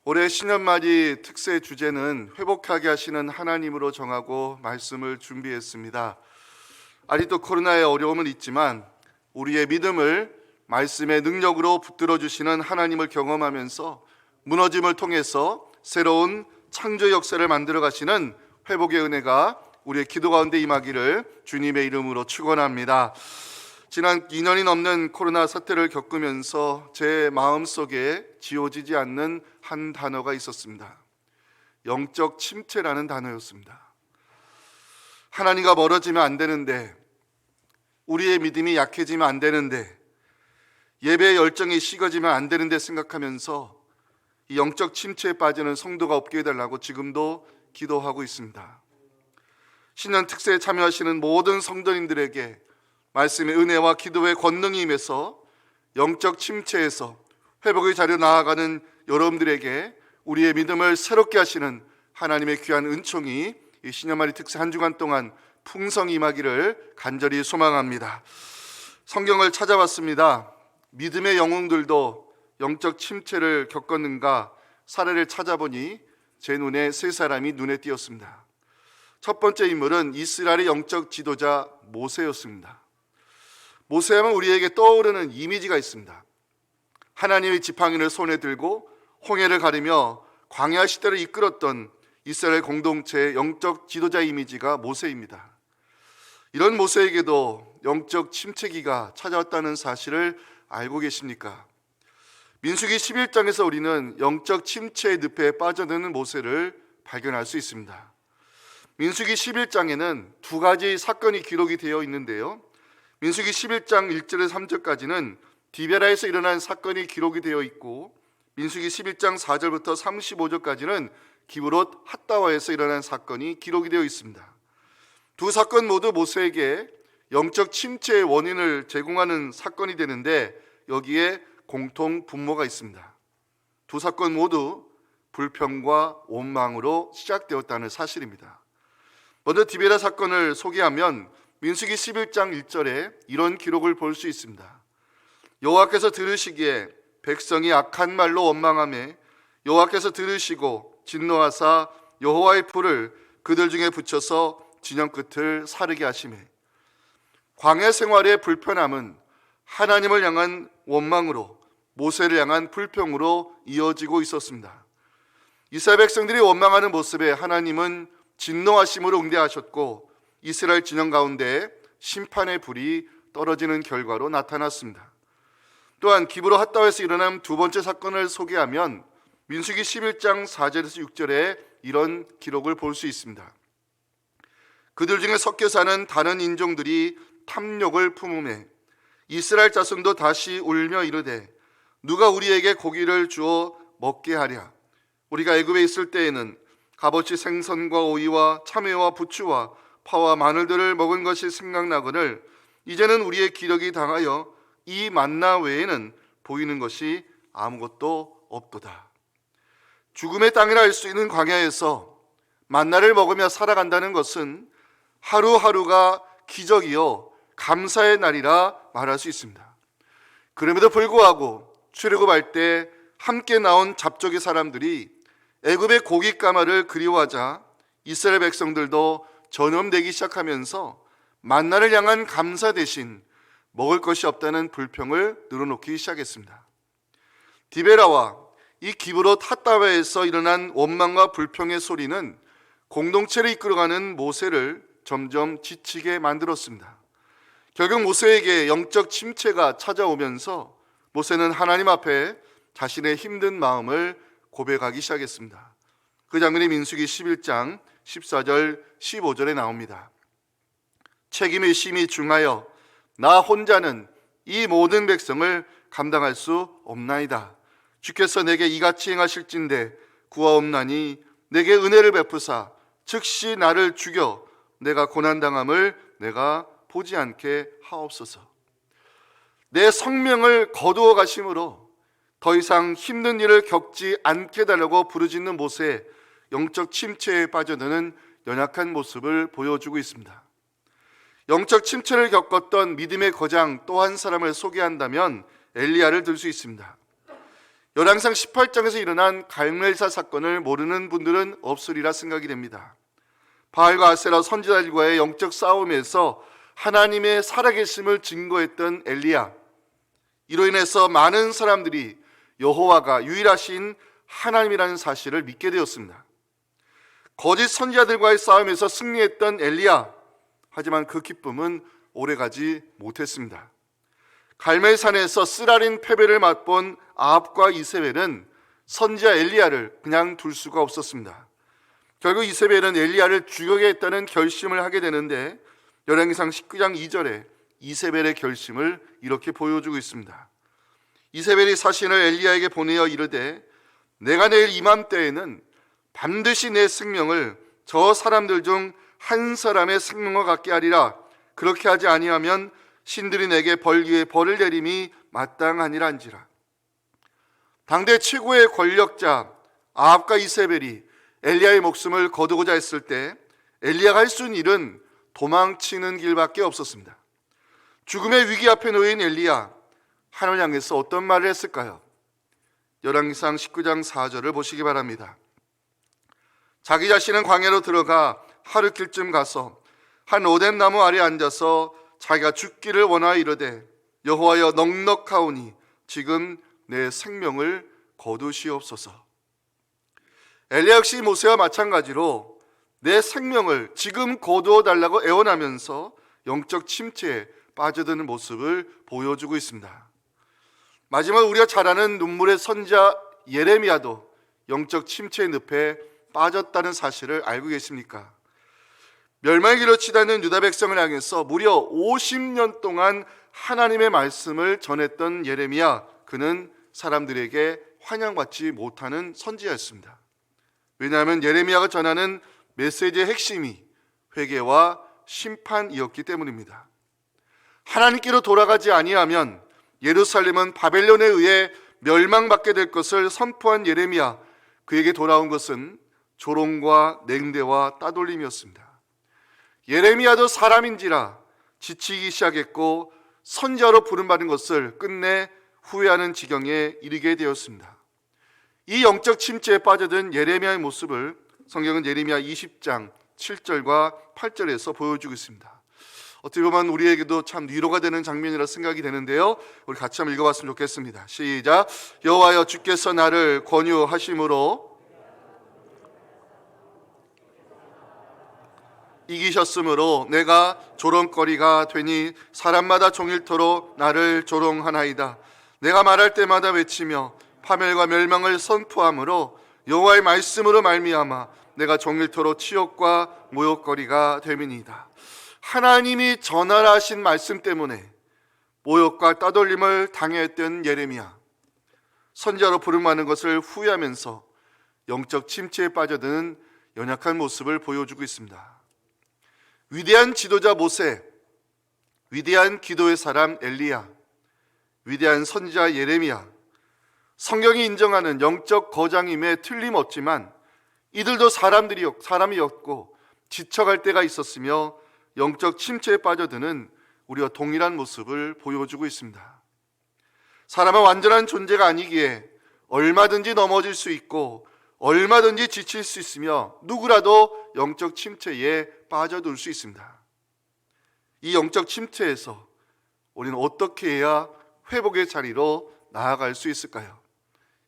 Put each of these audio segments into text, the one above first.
올해 신년맞이 특세 주제는 회복하게 하시는 하나님으로 정하고 말씀을 준비했습니다. 아직도 코로나의 어려움은 있지만 우리의 믿음을 말씀의 능력으로 붙들어 주시는 하나님을 경험하면서 무너짐을 통해서 새로운 창조 역사를 만들어 가시는 회복의 은혜가 우리의 기도 가운데 임하기를 주님의 이름으로 축원합니다. 지난 2년이 넘는 코로나 사태를 겪으면서 제 마음속에 지워지지 않는 한 단어가 있었습니다. 영적 침체라는 단어였습니다. 하나님과 멀어지면 안 되는데, 우리의 믿음이 약해지면 안 되는데, 예배의 열정이 식어지면 안 되는데 생각하면서 이 영적 침체에 빠지는 성도가 없게 해달라고 지금도 기도하고 있습니다. 신년 특세에 참여하시는 모든 성도님들에게 말씀의 은혜와 기도의 권능이 임해서 영적 침체에서 회복의 자리로 나아가는 여러분들에게 우리의 믿음을 새롭게 하시는 하나님의 귀한 은총이 이 신년맞이 특세 한 주간 동안 풍성히 임하기를 간절히 소망합니다. 성경을 찾아봤습니다. 믿음의 영웅들도 영적 침체를 겪었는가 사례를 찾아보니 제 눈에 세 사람이 눈에 띄었습니다. 첫 번째 인물은 이스라엘의 영적 지도자 모세였습니다. 모세하면 우리에게 떠오르는 이미지가 있습니다. 하나님의 지팡이를 손에 들고 홍해를 가르며 광야 시대를 이끌었던 이스라엘 공동체의 영적 지도자 이미지가 모세입니다. 이런 모세에게도 영적 침체기가 찾아왔다는 사실을 알고 계십니까? 민수기 11장에서 우리는 영적 침체의 늪에 빠져드는 모세를 발견할 수 있습니다. 민수기 11장에는 두 가지 사건이 기록이 되어 있는데요. 민수기 11장 1절에서 3절까지는 디베라에서 일어난 사건이 기록이 되어 있고, 민수기 11장 4절부터 35절까지는 기브롯 핫다와에서 일어난 사건이 기록이 되어 있습니다. 두 사건 모두 모세에게 영적 침체의 원인을 제공하는 사건이 되는데 여기에 공통 분모가 있습니다. 두 사건 모두 불평과 원망으로 시작되었다는 사실입니다. 먼저 디베라 사건을 소개하면 민수기 11장 1절에 이런 기록을 볼 수 있습니다. 여호와께서 들으시기에 백성이 악한 말로 원망하매 여호와께서 들으시고 진노하사 여호와의 불을 그들 중에 붙여서 진영 끝을 사르게 하시매. 광야 생활의 불편함은 하나님을 향한 원망으로, 모세를 향한 불평으로 이어지고 있었습니다. 이스라엘 백성들이 원망하는 모습에 하나님은 진노하심으로 응대하셨고 이스라엘 진영 가운데 심판의 불이 떨어지는 결과로 나타났습니다. 또한 기브롯 핫다와에서 일어난 두 번째 사건을 소개하면 민수기 11장 4절에서 6절에 이런 기록을 볼 수 있습니다. 그들 중에 섞여 사는 다른 인종들이 탐욕을 품음에 이스라엘 자손도 다시 울며 이르되 누가 우리에게 고기를 주어 먹게 하랴. 우리가 애굽에 있을 때에는 값어치 생선과 오이와 참외와 부추와 파와 마늘들을 먹은 것이 생각나거늘 이제는 우리의 기력이 당하여 이 만나 외에는 보이는 것이 아무것도 없도다. 죽음의 땅이라 할 수 있는 광야에서 만나를 먹으며 살아간다는 것은 하루하루가 기적이요 감사의 날이라 말할 수 있습니다. 그럼에도 불구하고 출애굽할 때 함께 나온 잡족의 사람들이 애굽의 고기 까마를 그리워하자 이스라엘 백성들도 전염되기 시작하면서 만나를 향한 감사 대신 먹을 것이 없다는 불평을 늘어놓기 시작했습니다. 디베라와 이 기브롯 핫다와에서 일어난 원망과 불평의 소리는 공동체를 이끌어가는 모세를 점점 지치게 만들었습니다. 결국 모세에게 영적 침체가 찾아오면서 모세는 하나님 앞에 자신의 힘든 마음을 고백하기 시작했습니다. 그 장면이 민수기 11장 14절 15절에 나옵니다. 책임이 심히 중하여 나 혼자는 이 모든 백성을 감당할 수 없나이다. 주께서 내게 이같이 행하실진대 구하옵나니 내게 은혜를 베푸사 즉시 나를 죽여 내가 고난당함을 내가 보지 않게 하옵소서. 내 성명을 거두어 가심으로 더 이상 힘든 일을 겪지 않게 해달라고 부르짖는 모세의 영적 침체에 빠져드는 연약한 모습을 보여주고 있습니다. 영적 침체를 겪었던 믿음의 거장 또 한 사람을 소개한다면 엘리야를 들 수 있습니다. 열왕기상 18장에서 일어난 갈멜사 사건을 모르는 분들은 없으리라 생각이 됩니다. 바알과 아세라 선지자들과의 영적 싸움에서 하나님의 살아계심을 증거했던 엘리야, 이로 인해서 많은 사람들이 여호와가 유일하신 하나님이라는 사실을 믿게 되었습니다. 거짓 선지자들과의 싸움에서 승리했던 엘리야, 하지만 그 기쁨은 오래가지 못했습니다. 갈멜산에서 쓰라린 패배를 맛본 아합과 이세벨은 선지자 엘리야를 그냥 둘 수가 없었습니다. 결국 이세벨은 엘리야를 죽여야겠다는 결심을 하게 되는데 열왕기상 19장 2절에 이세벨의 결심을 이렇게 보여주고 있습니다. 이세벨이 사신을 엘리야에게 보내어 이르되 내가 내일 이맘때에는 반드시 내 생명을 저 사람들 중 한 사람의 생명과 같게 하리라. 그렇게 하지 아니하면 신들이 내게 벌기에 벌을 내림이 마땅하니란지라. 당대 최고의 권력자 아합과 이세벨이 엘리야의 목숨을 거두고자 했을 때 엘리야가 할 수 있는 일은 도망치는 길밖에 없었습니다. 죽음의 위기 앞에 놓인 엘리야, 하나님을 향해서 어떤 말을 했을까요? 열왕기상 19장 4절을 보시기 바랍니다. 자기 자신은 광야로 들어가 하루 길쯤 가서 한 오뎁 나무 아래 앉아서 자기가 죽기를 원하여 이르되 여호와여 넉넉하오니 지금 내 생명을 거두시옵소서. 엘리야 역시 모세와 마찬가지로 내 생명을 지금 거두어 달라고 애원하면서 영적 침체에 빠져드는 모습을 보여주고 있습니다. 마지막 우리가 잘 아는 눈물의 선지자 예레미야도 영적 침체의 늪에 빠졌다는 사실을 알고 계십니까? 멸망의 길로 치닫는 유다 백성을 향해서 무려 50년 동안 하나님의 말씀을 전했던 예레미야, 그는 사람들에게 환영받지 못하는 선지자였습니다. 왜냐하면 예레미야가 전하는 메시지의 핵심이 회개와 심판이었기 때문입니다. 하나님께로 돌아가지 아니하면 예루살렘은 바벨론에 의해 멸망받게 될 것을 선포한 예레미야, 그에게 돌아온 것은 조롱과 냉대와 따돌림이었습니다. 예레미야도 사람인지라 지치기 시작했고 선지자로 부름받은 것을 끝내 후회하는 지경에 이르게 되었습니다. 이 영적 침체에 빠져든 예레미야의 모습을 성경은 예레미야 20장 7절과 8절에서 보여주고 있습니다. 어떻게 보면 우리에게도 참 위로가 되는 장면이라 생각이 되는데요, 우리 같이 한번 읽어봤으면 좋겠습니다. 시작. 여호와여 주께서 나를 권유하심으로 이기셨으므로 내가 조롱거리가 되니 사람마다 종일토록 나를 조롱하나이다. 내가 말할 때마다 외치며 파멸과 멸망을 선포함으로 여호와의 말씀으로 말미암아 내가 종일토록 치욕과 모욕거리가 됨이니이다. 하나님이 전하신 말씀 때문에 모욕과 따돌림을 당했던 예레미야, 선지자로 부름하는 것을 후회하면서 영적 침체에 빠져드는 연약한 모습을 보여주고 있습니다. 위대한 지도자 모세, 위대한 기도의 사람 엘리야, 위대한 선지자 예레미야, 성경이 인정하는 영적 거장임에 틀림없지만 이들도 사람이었고 지쳐갈 때가 있었으며 영적 침체에 빠져드는 우리와 동일한 모습을 보여주고 있습니다. 사람은 완전한 존재가 아니기에 얼마든지 넘어질 수 있고 얼마든지 지칠 수 있으며 누구라도 영적 침체에 빠져들 수 있습니다. 이 영적 침체에서 우리는 어떻게 해야 회복의 자리로 나아갈 수 있을까요?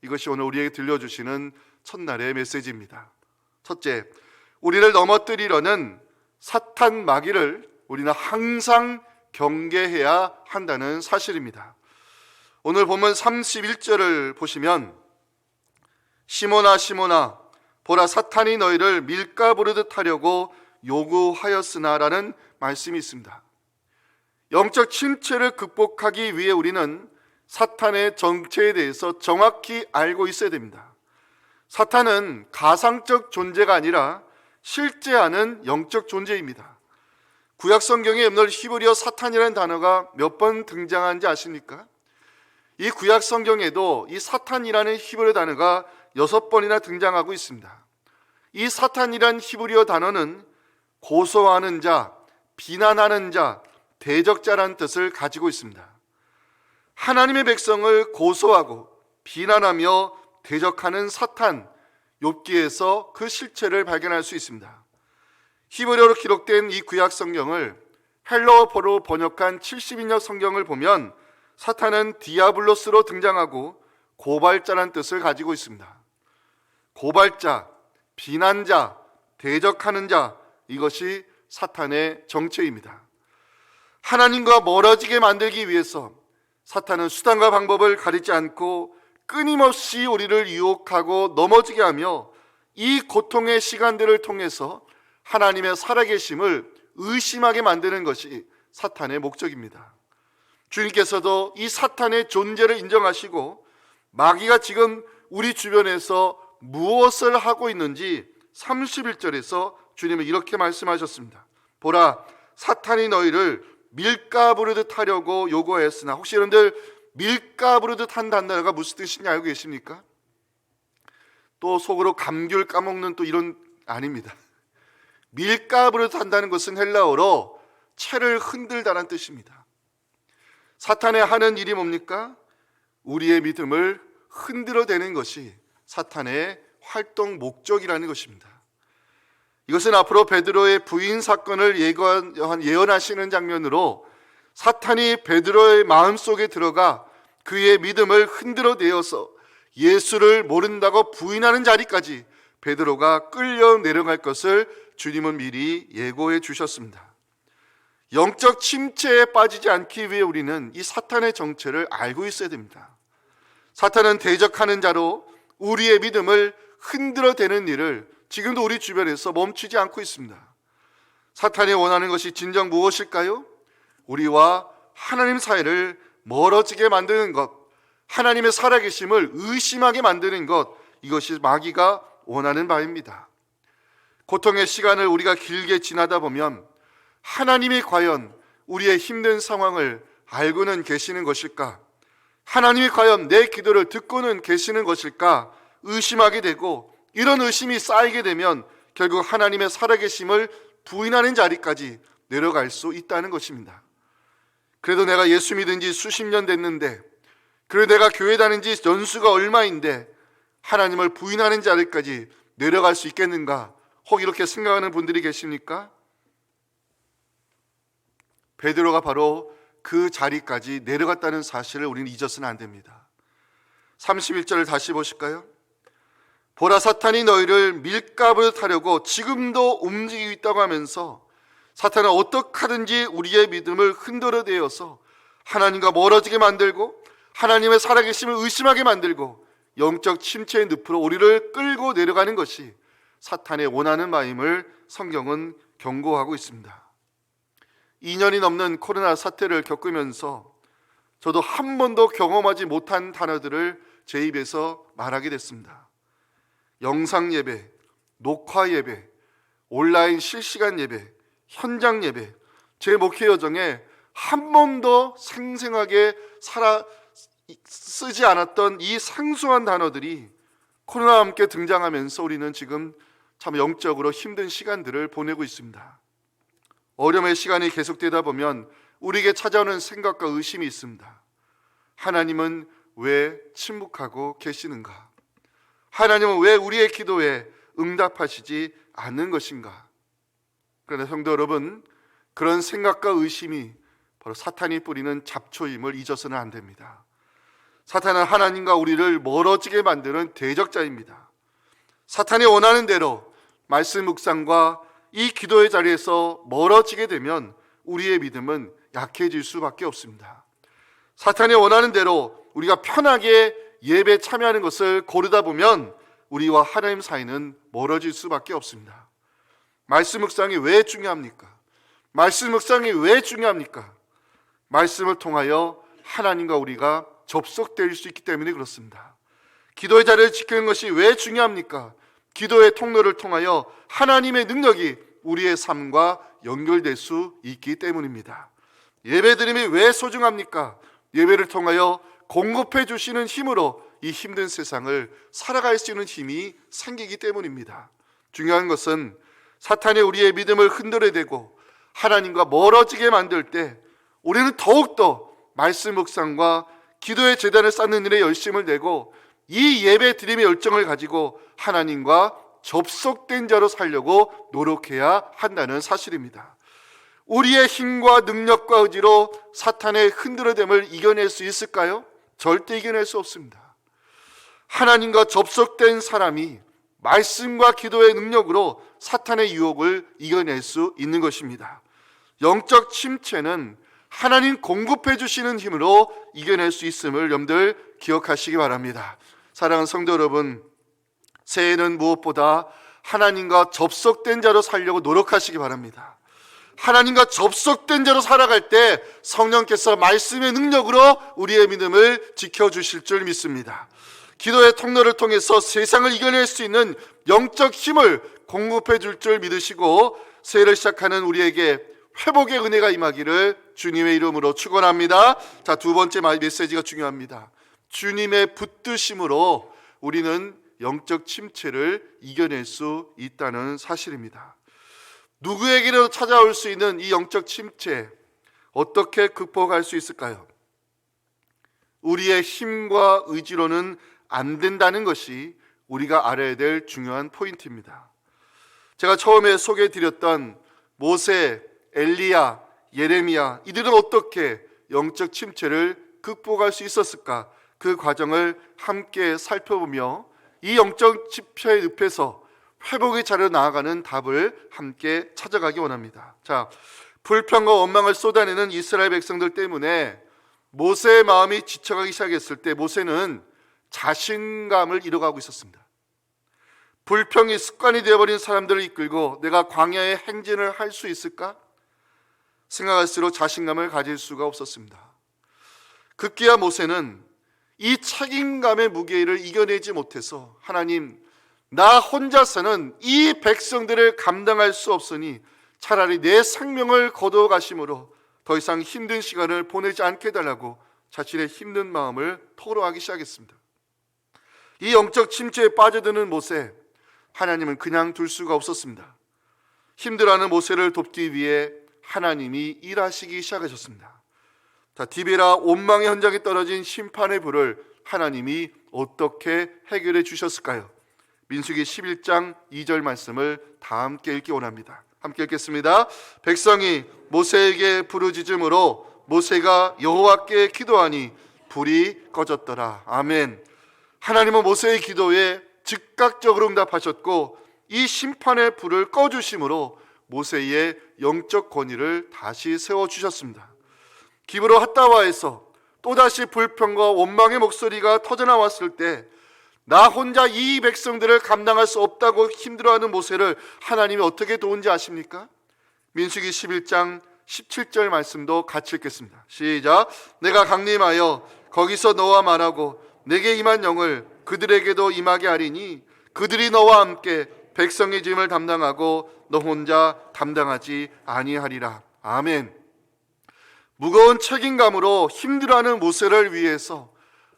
이것이 오늘 우리에게 들려주시는 첫날의 메시지입니다. 첫째, 우리를 넘어뜨리려는 사탄 마귀를 우리는 항상 경계해야 한다는 사실입니다. 오늘 본문 31절을 보시면 시몬아 시몬아 보라 사탄이 너희를 밀가 부르듯 하려고 요구하였으나 라는 말씀이 있습니다. 영적 침체를 극복하기 위해 우리는 사탄의 정체에 대해서 정확히 알고 있어야 됩니다. 사탄은 가상적 존재가 아니라 실제하는 영적 존재입니다. 구약 성경에 오늘 히브리어 사탄이라는 단어가 몇 번 등장하는지 아십니까? 이 구약 성경에도 이 사탄이라는 히브리어 단어가 6번이나 등장하고 있습니다. 이 사탄이라는 히브리어 단어는 고소하는 자, 비난하는 자, 대적자라는 뜻을 가지고 있습니다. 하나님의 백성을 고소하고 비난하며 대적하는 사탄, 욥기에서 그 실체를 발견할 수 있습니다. 히브리어로 기록된 이 구약 성경을 헬라어로 번역한 70인역 성경을 보면 사탄은 디아블로스로 등장하고 고발자란 뜻을 가지고 있습니다. 고발자, 비난자, 대적하는 자, 이것이 사탄의 정체입니다. 하나님과 멀어지게 만들기 위해서 사탄은 수단과 방법을 가리지 않고 끊임없이 우리를 유혹하고 넘어지게 하며 이 고통의 시간들을 통해서 하나님의 살아계심을 의심하게 만드는 것이 사탄의 목적입니다. 주님께서도 이 사탄의 존재를 인정하시고 마귀가 지금 우리 주변에서 무엇을 하고 있는지 31절에서 주님은 이렇게 말씀하셨습니다. 보라, 사탄이 너희를 밀가부르듯 하려고 요구하였으나, 혹시 여러분들 밀가부르듯 한 단어가 무슨 뜻인지 알고 계십니까? 또 속으로 감귤 까먹는 또 이런 아닙니다. 밀가부르듯 한다는 것은 헬라어로 채를 흔들다라는 뜻입니다. 사탄의 하는 일이 뭡니까? 우리의 믿음을 흔들어대는 것이 사탄의 활동 목적이라는 것입니다. 이것은 앞으로 베드로의 부인 사건을 예언하시는 장면으로 사탄이 베드로의 마음속에 들어가 그의 믿음을 흔들어내어서 예수를 모른다고 부인하는 자리까지 베드로가 끌려 내려갈 것을 주님은 미리 예고해 주셨습니다. 영적 침체에 빠지지 않기 위해 우리는 이 사탄의 정체를 알고 있어야 됩니다. 사탄은 대적하는 자로 우리의 믿음을 흔들어대는 일을 지금도 우리 주변에서 멈추지 않고 있습니다. 사탄이 원하는 것이 진정 무엇일까요? 우리와 하나님 사이를 멀어지게 만드는 것, 하나님의 살아계심을 의심하게 만드는 것, 이것이 마귀가 원하는 바입니다. 고통의 시간을 우리가 길게 지나다 보면 하나님이 과연 우리의 힘든 상황을 알고는 계시는 것일까? 하나님이 과연 내 기도를 듣고는 계시는 것일까? 의심하게 되고, 이런 의심이 쌓이게 되면 결국 하나님의 살아계심을 부인하는 자리까지 내려갈 수 있다는 것입니다. 그래도 내가 예수 믿은 지 수십 년 됐는데, 그래도 내가 교회 다닌 지 연수가 얼마인데 하나님을 부인하는 자리까지 내려갈 수 있겠는가? 혹 이렇게 생각하는 분들이 계십니까? 베드로가 바로 그 자리까지 내려갔다는 사실을 우리는 잊어서는 안 됩니다. 31절을 다시 보실까요? 보라, 사탄이 너희를 밀가부르듯 하려고 지금도 움직이고 있다고 하면서 사탄은 어떻게 하든지 우리의 믿음을 흔들어대어서 하나님과 멀어지게 만들고 하나님의 살아계심을 의심하게 만들고 영적 침체의 늪으로 우리를 끌고 내려가는 것이 사탄의 원하는 바임을 성경은 경고하고 있습니다. 2년이 넘는 코로나 사태를 겪으면서 저도 한 번도 경험하지 못한 단어들을 제 입에서 말하게 됐습니다. 영상 예배, 녹화 예배, 온라인 실시간 예배, 현장 예배, 제 목회 여정에 한 번도 생생하게 쓰지 않았던 이 생소한 단어들이 코로나와 함께 등장하면서 우리는 지금 참 영적으로 힘든 시간들을 보내고 있습니다. 어려움의 시간이 계속되다 보면 우리에게 찾아오는 생각과 의심이 있습니다. 하나님은 왜 침묵하고 계시는가? 하나님은 왜 우리의 기도에 응답하시지 않는 것인가? 그러나 성도 여러분, 그런 생각과 의심이 바로 사탄이 뿌리는 잡초임을 잊어서는 안 됩니다. 사탄은 하나님과 우리를 멀어지게 만드는 대적자입니다. 사탄이 원하는 대로 말씀 묵상과 이 기도의 자리에서 멀어지게 되면 우리의 믿음은 약해질 수밖에 없습니다. 사탄이 원하는 대로 우리가 편하게 예배에 참여하는 것을 고르다 보면 우리와 하나님 사이는 멀어질 수밖에 없습니다. 말씀 묵상이 왜 중요합니까? 말씀 묵상이 왜 중요합니까? 말씀을 통하여 하나님과 우리가 접속될 수 있기 때문에 그렇습니다. 기도의 자리를 지키는 것이 왜 중요합니까? 기도의 통로를 통하여 하나님의 능력이 우리의 삶과 연결될 수 있기 때문입니다. 예배드림이 왜 소중합니까? 예배를 통하여 공급해 주시는 힘으로 이 힘든 세상을 살아갈 수 있는 힘이 생기기 때문입니다. 중요한 것은 사탄이 우리의 믿음을 흔들어대고 하나님과 멀어지게 만들 때 우리는 더욱더 말씀 묵상과 기도의 제단을 쌓는 일에 열심을 내고 이 예배 드림의 열정을 가지고 하나님과 접속된 자로 살려고 노력해야 한다는 사실입니다. 우리의 힘과 능력과 의지로 사탄의 흔들어댐을 이겨낼 수 있을까요? 절대 이겨낼 수 없습니다. 하나님과 접속된 사람이 말씀과 기도의 능력으로 사탄의 유혹을 이겨낼 수 있는 것입니다. 영적 침체는 하나님 공급해 주시는 힘으로 이겨낼 수 있음을 여러분들 기억하시기 바랍니다. 사랑하는 성도 여러분, 새해에는 무엇보다 하나님과 접속된 자로 살려고 노력하시기 바랍니다. 하나님과 접속된 자로 살아갈 때 성령께서 말씀의 능력으로 우리의 믿음을 지켜주실 줄 믿습니다. 기도의 통로를 통해서 세상을 이겨낼 수 있는 영적 힘을 공급해 줄 줄 믿으시고 새해를 시작하는 우리에게 회복의 은혜가 임하기를 주님의 이름으로 축원합니다. 자, 두 번째 메시지가 중요합니다. 주님의 붙드심으로 우리는 영적 침체를 이겨낼 수 있다는 사실입니다. 누구에게도 찾아올 수 있는 이 영적 침체, 어떻게 극복할 수 있을까요? 우리의 힘과 의지로는 안 된다는 것이 우리가 알아야 될 중요한 포인트입니다. 제가 처음에 소개해드렸던 모세, 엘리야, 예레미야, 이들은 어떻게 영적 침체를 극복할 수 있었을까? 그 과정을 함께 살펴보며 이 영적 침체의 늪에서 회복의 자리로 나아가는 답을 함께 찾아가기 원합니다. 자, 불평과 원망을 쏟아내는 이스라엘 백성들 때문에 모세의 마음이 지쳐가기 시작했을 때 모세는 자신감을 잃어가고 있었습니다. 불평이 습관이 되어버린 사람들을 이끌고 내가 광야에 행진을 할 수 있을까? 생각할수록 자신감을 가질 수가 없었습니다. 급기야 모세는 이 책임감의 무게를 이겨내지 못해서 하나님, 나 혼자서는 이 백성들을 감당할 수 없으니 차라리 내 생명을 거두어 가심으로 더 이상 힘든 시간을 보내지 않게 해달라고 자신의 힘든 마음을 토로하기 시작했습니다. 이 영적 침체에 빠져드는 모세, 하나님은 그냥 둘 수가 없었습니다. 힘들어하는 모세를 돕기 위해 하나님이 일하시기 시작하셨습니다. 자, 디베라 원망의 현장에 떨어진 심판의 불을 하나님이 어떻게 해결해 주셨을까요? 민수기 11장 2절 말씀을 다 함께 읽기 원합니다. 함께 읽겠습니다. 백성이 모세에게 부르짖음으로 모세가 여호와께 기도하니 불이 꺼졌더라. 아멘. 하나님은 모세의 기도에 즉각적으로 응답하셨고 이 심판의 불을 꺼주심으로 모세의 영적 권위를 다시 세워주셨습니다. 기브로 핫다와에서 또다시 불평과 원망의 목소리가 터져나왔을 때 나 혼자 이 백성들을 감당할 수 없다고 힘들어하는 모세를 하나님이 어떻게 도운지 아십니까? 민수기 11장 17절 말씀도 같이 읽겠습니다. 시작. 내가 강림하여 거기서 너와 말하고 내게 임한 영을 그들에게도 임하게 하리니 그들이 너와 함께 백성의 짐을 담당하고 너 혼자 담당하지 아니하리라. 아멘. 무거운 책임감으로 힘들어하는 모세를 위해서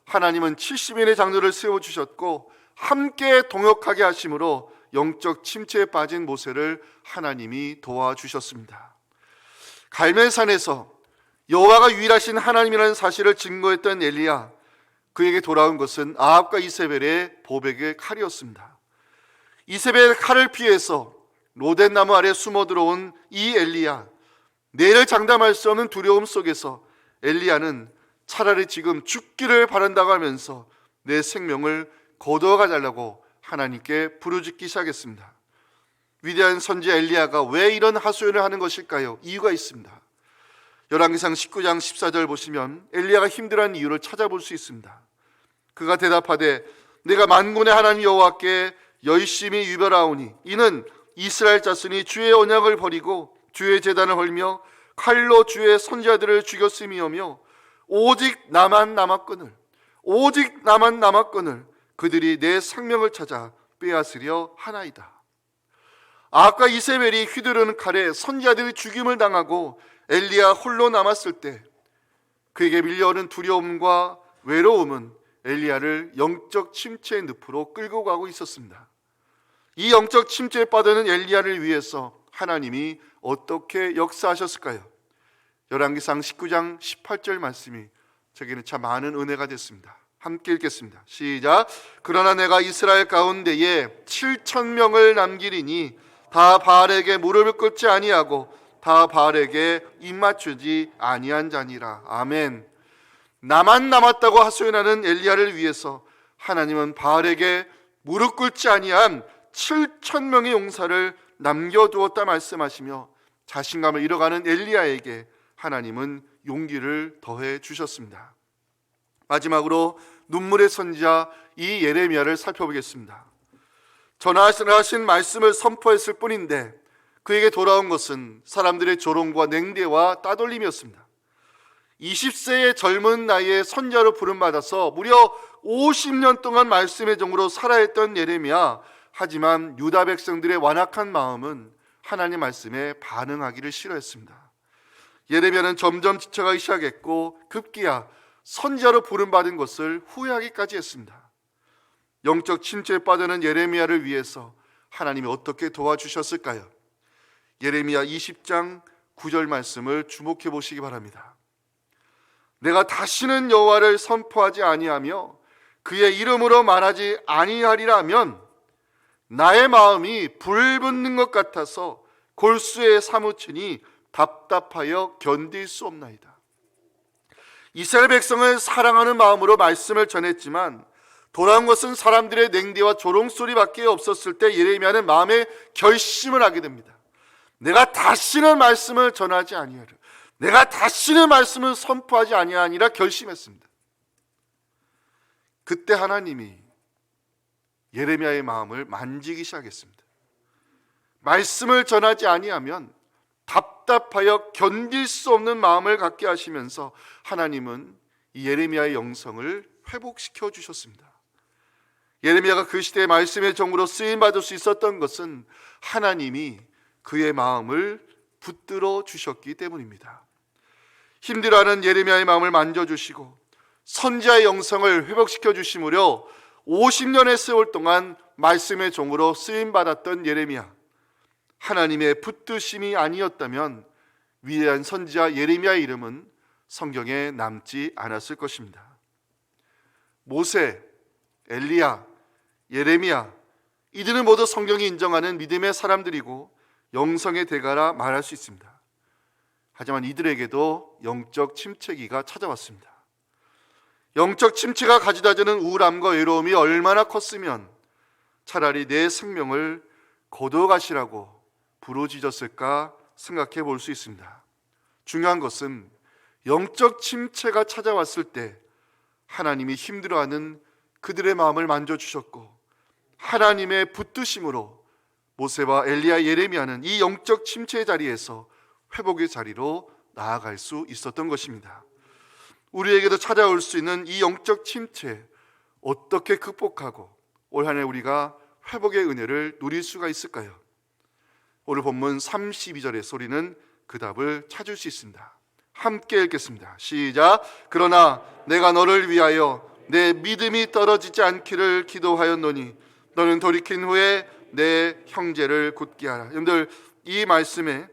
하나님은 70인의 장로를 세워주셨고 함께 동역하게 하심으로 영적 침체에 빠진 모세를 하나님이 도와주셨습니다. 갈멜산에서 여호와가 유일하신 하나님이라는 사실을 증거했던 엘리야, 그에게 돌아온 것은 아합과 이세벨의 보백의 칼이었습니다. 이세벨의 칼을 피해서 로덴나무 아래 숨어 들어온 이 엘리야, 내일을 장담할 수 없는 두려움 속에서 엘리야는 차라리 지금 죽기를 바란다고 하면서 내 생명을 거두어가 달라고 하나님께 부르짖기 시작했습니다. 위대한 선지자 엘리야가 왜 이런 하소연을 하는 것일까요? 이유가 있습니다. 열왕기상 19장 14절 보시면 엘리야가 힘들어하는 이유를 찾아볼 수 있습니다. 그가 대답하되 내가 만군의 하나님 여호와께 열심히 유별하오니 이는 이스라엘 자손이 주의 언약을 버리고 주의 제단을 헐며 칼로 주의 선지자들을 죽였음이오며 오직 나만 남았거늘 그들이 내 생명을 찾아 빼앗으려 하나이다. 아합과 이세벨이 휘두르는 칼에 선지자들이 죽임을 당하고 엘리야 홀로 남았을 때 그에게 밀려오는 두려움과 외로움은 엘리야를 영적 침체의 늪으로 끌고 가고 있었습니다. 이 영적 침체에 빠지는 엘리야를 위해서 하나님이 어떻게 역사하셨을까요? 열왕기상 19장 18절 말씀이 저에게는 참 많은 은혜가 됐습니다. 함께 읽겠습니다. 시작. 그러나 내가 이스라엘 가운데에 7,000명을 남기리니 다 바알에게 무릎을 꿇지 아니하고 다 바알에게 입맞추지 아니한 자니라. 아멘. 나만 남았다고 하소연하는 엘리야를 위해서 하나님은 바알에게 무릎 꿇지 아니한 7,000명의 용사를 남겨두었다 말씀하시며 자신감을 잃어가는 엘리야에게 하나님은 용기를 더해 주셨습니다. 마지막으로 눈물의 선지자 이 예레미야를 살펴보겠습니다. 전하신 말씀을 선포했을 뿐인데 그에게 돌아온 것은 사람들의 조롱과 냉대와 따돌림이었습니다. 20세의 젊은 나이에 선지자로 부름받아서 무려 50년 동안 말씀의 종으로 살아했던 예레미야. 하지만 유다 백성들의 완악한 마음은 하나님 말씀에 반응하기를 싫어했습니다. 예레미야는 점점 지쳐가기 시작했고 급기야 선지자로 부름받은 것을 후회하기까지 했습니다. 영적 침체에 빠져는 예레미야를 위해서 하나님이 어떻게 도와주셨을까요? 예레미야 20장 9절 말씀을 주목해 보시기 바랍니다. 내가 다시는 여호와를 선포하지 아니하며 그의 이름으로 말하지 아니하리라면 나의 마음이 불붙는 것 같아서 골수에 사무치니 답답하여 견딜 수 없나이다. 이스라엘 백성을 사랑하는 마음으로 말씀을 전했지만 돌아온 것은 사람들의 냉대와 조롱소리밖에 없었을 때 예레미야는 마음의 결심을 하게 됩니다. 내가 다시는 말씀을 전하지 아니하리라. 내가 다시는 말씀을 선포하지 아니하니라 결심했습니다. 그때 하나님이 예레미야의 마음을 만지기 시작했습니다. 말씀을 전하지 아니하면 답답하여 견딜 수 없는 마음을 갖게 하시면서 하나님은 이 예레미야의 영성을 회복시켜 주셨습니다. 예레미야가 그 시대의 말씀의 종으로 쓰임받을 수 있었던 것은 하나님이 그의 마음을 붙들어 주셨기 때문입니다. 힘들어하는 예레미야의 마음을 만져주시고 선지자의 영성을 회복시켜 주심으로 50년의 세월 동안 말씀의 종으로 쓰임받았던 예레미야. 하나님의 붙드심이 아니었다면 위대한 선지자 예레미야의 이름은 성경에 남지 않았을 것입니다. 모세, 엘리야, 예레미야, 이들은 모두 성경이 인정하는 믿음의 사람들이고 영성의 대가라 말할 수 있습니다. 하지만 이들에게도 영적 침체기가 찾아왔습니다. 영적 침체가 가져다주는 우울함과 외로움이 얼마나 컸으면 차라리 내 생명을 거둬가시라고 부르짖었을까 생각해 볼 수 있습니다. 중요한 것은 영적 침체가 찾아왔을 때 하나님이 힘들어하는 그들의 마음을 만져주셨고 하나님의 붙드심으로 모세와 엘리야, 예레미야는 이 영적 침체의 자리에서 회복의 자리로 나아갈 수 있었던 것입니다. 우리에게도 찾아올 수 있는 이 영적 침체 어떻게 극복하고 올 한 해 우리가 회복의 은혜를 누릴 수가 있을까요? 오늘 본문 32절에서 우리는 그 답을 찾을 수 있습니다. 함께 읽겠습니다. 시작. 그러나 내가 너를 위하여 내 믿음이 떨어지지 않기를 기도하였노니 너는 돌이킨 후에 내 형제를 굳게 하라. 여러분들 이 말씀에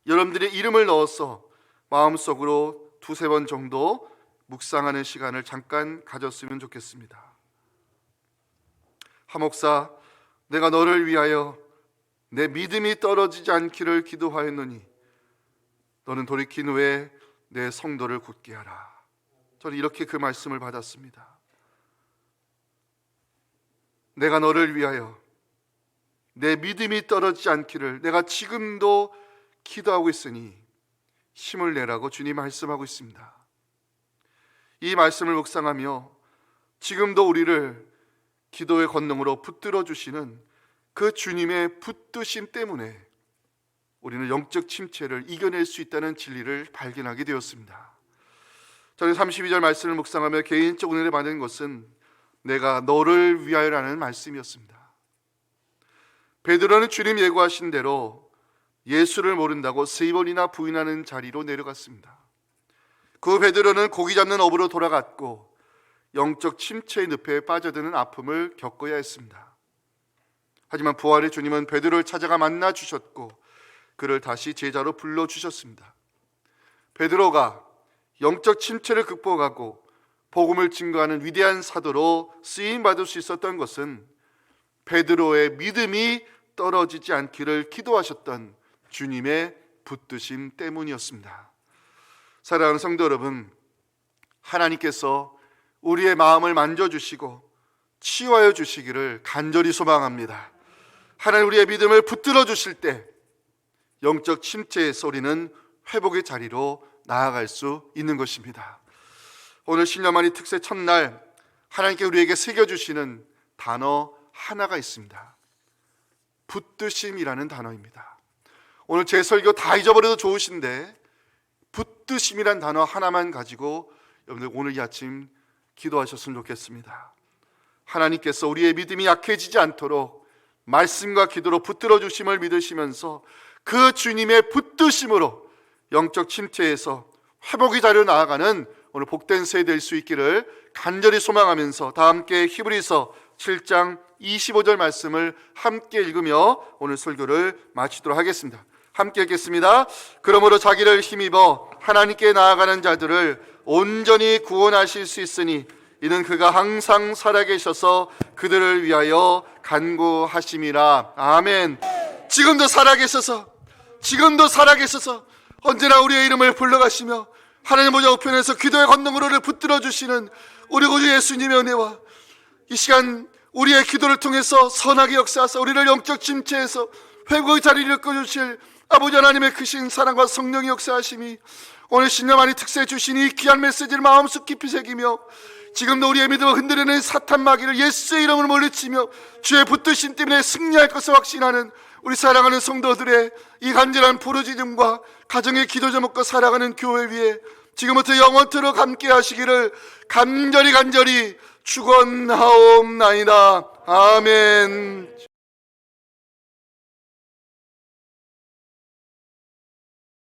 여러분들의 이름을 넣어서 마음속으로 두세 번 정도 묵상하는 시간을 잠깐 가졌으면 좋겠습니다. 하목사, 내가 너를 위하여 내 믿음이 떨어지지 않기를 기도하였노니 너는 돌이킨 후에 내 성도를 굳게 하라. 저는 이렇게 그 말씀을 받았습니다. 내가 너를 위하여 내 믿음이 떨어지지 않기를 내가 지금도 기도하고 있으니 힘을 내라고 주님 말씀하고 있습니다. 이 말씀을 묵상하며 지금도 우리를 기도의 권능으로 붙들어 주시는 그 주님의 붙드심 때문에 우리는 영적 침체를 이겨낼 수 있다는 진리를 발견하게 되었습니다. 저는 32절 말씀을 묵상하며 개인적 은혜를 받은 것은 내가 너를 위하여라는 말씀이었습니다. 베드로는 주님 예고하신 대로 예수를 모른다고 3번이나 부인하는 자리로 내려갔습니다. 그 베드로는 고기 잡는 업으로 돌아갔고 영적 침체의 늪에 빠져드는 아픔을 겪어야 했습니다. 하지만 부활의 주님은 베드로를 찾아가 만나 주셨고 그를 다시 제자로 불러주셨습니다. 베드로가 영적 침체를 극복하고 복음을 증거하는 위대한 사도로 쓰임받을 수 있었던 것은 베드로의 믿음이 떨어지지 않기를 기도하셨던 주님의 붙드심 때문이었습니다. 사랑하는 성도 여러분, 하나님께서 우리의 마음을 만져주시고 치유하여 주시기를 간절히 소망합니다. 하나님 우리의 믿음을 붙들어 주실 때 영적 침체에서 우리는 회복의 자리로 나아갈 수 있는 것입니다. 오늘 신년만이 특세 첫날 하나님께 우리에게 새겨주시는 단어 하나가 있습니다. 붙드심이라는 단어입니다. 오늘 제 설교 다 잊어버려도 좋으신데 붙드심이란 단어 하나만 가지고 여러분들 오늘 이 아침 기도하셨으면 좋겠습니다. 하나님께서 우리의 믿음이 약해지지 않도록 말씀과 기도로 붙들어 주심을 믿으시면서 그 주님의 붙드심으로 영적 침체에서 회복의 자리로 나아가는 오늘 복된 새해 될 수 있기를 간절히 소망하면서 다 함께 히브리서 7장 25절 말씀을 함께 읽으며 오늘 설교를 마치도록 하겠습니다. 함께 읽겠습니다. 그러므로 자기를 힘입어 하나님께 나아가는 자들을 온전히 구원하실 수 있으니 이는 그가 항상 살아계셔서 그들을 위하여 간구하심이라. 아멘. 지금도 살아계셔서 언제나 우리의 이름을 불러가시며 하나님 보좌 우편에서 기도의 건너무로를 붙들어 주시는 우리 구주 예수님의 은혜와 이 시간 우리의 기도를 통해서 선하게 역사하사 우리를 영적 침체에서 회복의 자리를 이끌어주실 아버지 하나님의 크신 사랑과 성령의 역사하심이 오늘 신년만이 특세 주신 이 귀한 메시지를 마음속 깊이 새기며 지금도 우리의 믿음을 흔들리는 사탄 마귀를 예수의 이름으로 물리치며 주의 붙드심 때문에 승리할 것을 확신하는 우리 사랑하는 성도들의 이 간절한 부르짖음과 가정의 기도 제목과 살아가는 교회 위에 지금부터 영원토록 함께 하시기를 간절히 축원하옵나이다. 아멘.